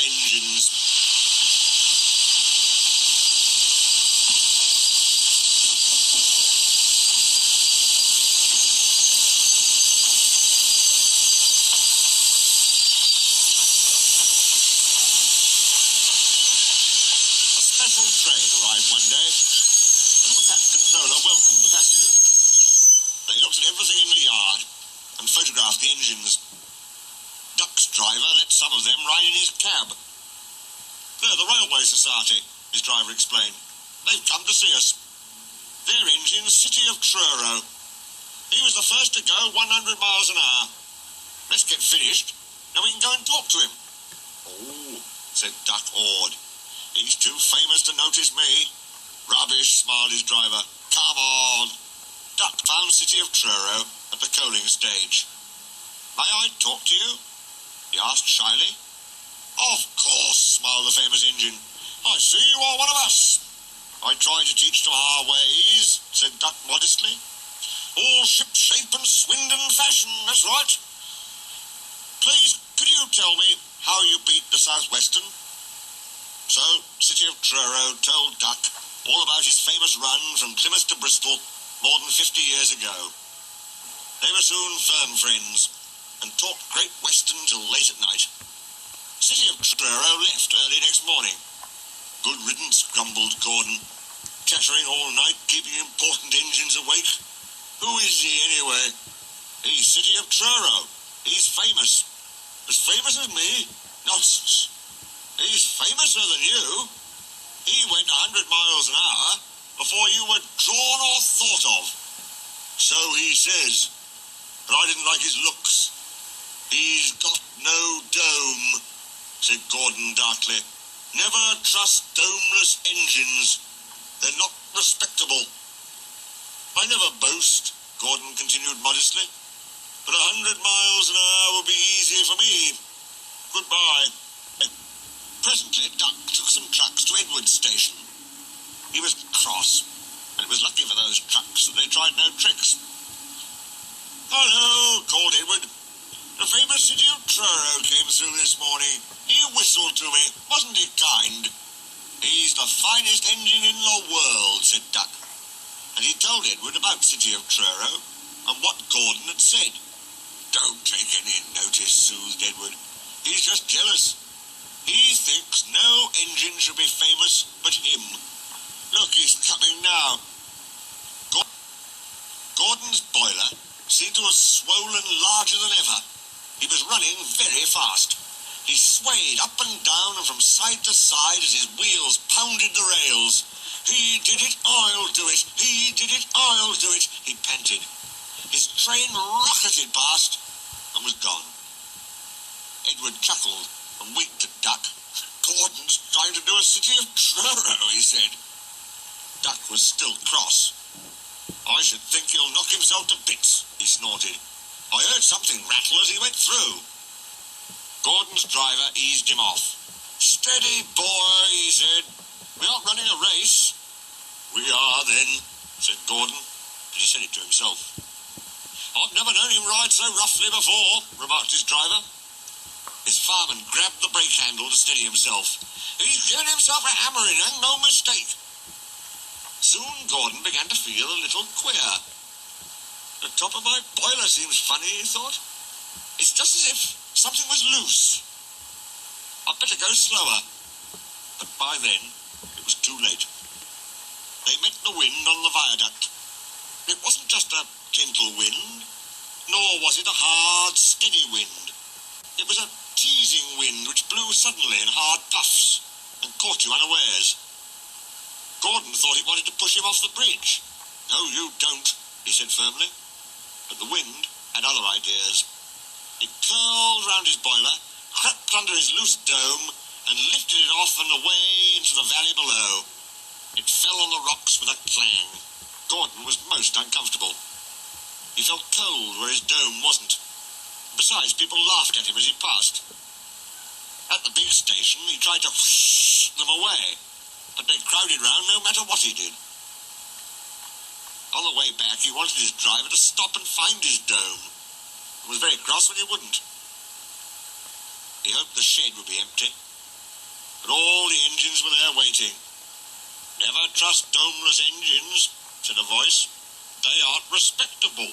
engines. A special train arrived one day, and the Pat controller welcomed the passengers. They looked at everything in the yard and photographed the engines. Duck's driver let some of them ride in his cab. They're the Railway Society, his driver explained. They've come to see us. Their engine's City of Truro. He was the first to go 100 miles an hour. Let's get finished, then we can go and talk to him. Oh, said Duck, awed. He's too famous to notice me. Rubbish, smiled his driver. Come on. Duck found City of Truro at the coaling stage. May I talk to you? He asked shyly. Of course, smiled the famous engine. I see you are one of us. I try to teach them our ways, said Duck modestly. All ship-shape and Swindon fashion, that's right. Please, could you tell me how you beat the South Western? So, City of Truro told Duck all about his famous run from Plymouth to Bristol more than 50 years ago. They were soon firm friends and talked Great Western till late at night. City of Truro left early next morning. Good riddance, grumbled Gordon. Chattering all night, keeping important engines awake. Who is he anyway? He's City of Truro. He's famous. As famous as me? Nonsense. He's famouser than you. He went 100 miles an hour before you were drawn or thought of. So he says. But I didn't like his looks. He's got no dome, said Gordon darkly. Never trust domeless engines. They're not respectable. I never boast, Gordon continued modestly. But 100 miles an hour would be easy for me. Goodbye. Presently, Duck took some trucks to Edward's station. He was cross, and it was lucky for those trucks that they tried no tricks. Hello, called Edward. The famous City of Truro came through this morning. He whistled to me. Wasn't he kind? He's the finest engine in the world, said Duck. And he told Edward about City of Truro and what Gordon had said. Don't take any notice, soothed Edward. He's just jealous. He thinks no engine should be famous but him. Look, he's coming now. Gordon's boiler seemed to have swollen larger than ever. He was running very fast. He swayed up and down and from side to side as his wheels pounded the rails. He did it, I'll do it. He did it, I'll do it, he panted. His train rocketed past and was gone. Edward chuckled and winked at Duck. Gordon's trying to do a City of Truro, he said. Duck was still cross. I should think he'll knock himself to bits, he snorted. I heard something rattle as he went through. Gordon's driver eased him off. Steady, boy, he said. We aren't running a race. We are, then, said Gordon, but he said it to himself. I've never known him ride so roughly before, remarked his driver. His fireman grabbed the brake handle to steady himself. He's given himself a hammering, and no mistake. Soon Gordon began to feel a little queer. The top of my boiler seems funny, he thought. It's just as if something was loose. I'd better go slower. But by then, it was too late. They met the wind on the viaduct. It wasn't just a gentle wind, nor was it a hard, steady wind. It was a teasing wind which blew suddenly in hard puffs and caught you unawares. Gordon thought it wanted to push him off the bridge. No, you don't, he said firmly. But the wind had other ideas. It curled round his boiler, crept under his loose dome, and lifted it off and away into the valley below. It fell on the rocks with a clang. Gordon was most uncomfortable. He felt cold where his dome wasn't. Besides, people laughed at him as he passed. At the big station, he tried to whoosh them away, but they crowded round no matter what he did. On the way back, he wanted his driver to stop and find his dome, and was very cross when he wouldn't. He hoped the shed would be empty. but all the engines were there waiting. "Never trust Domeless engines," said a voice. "They aren't respectable."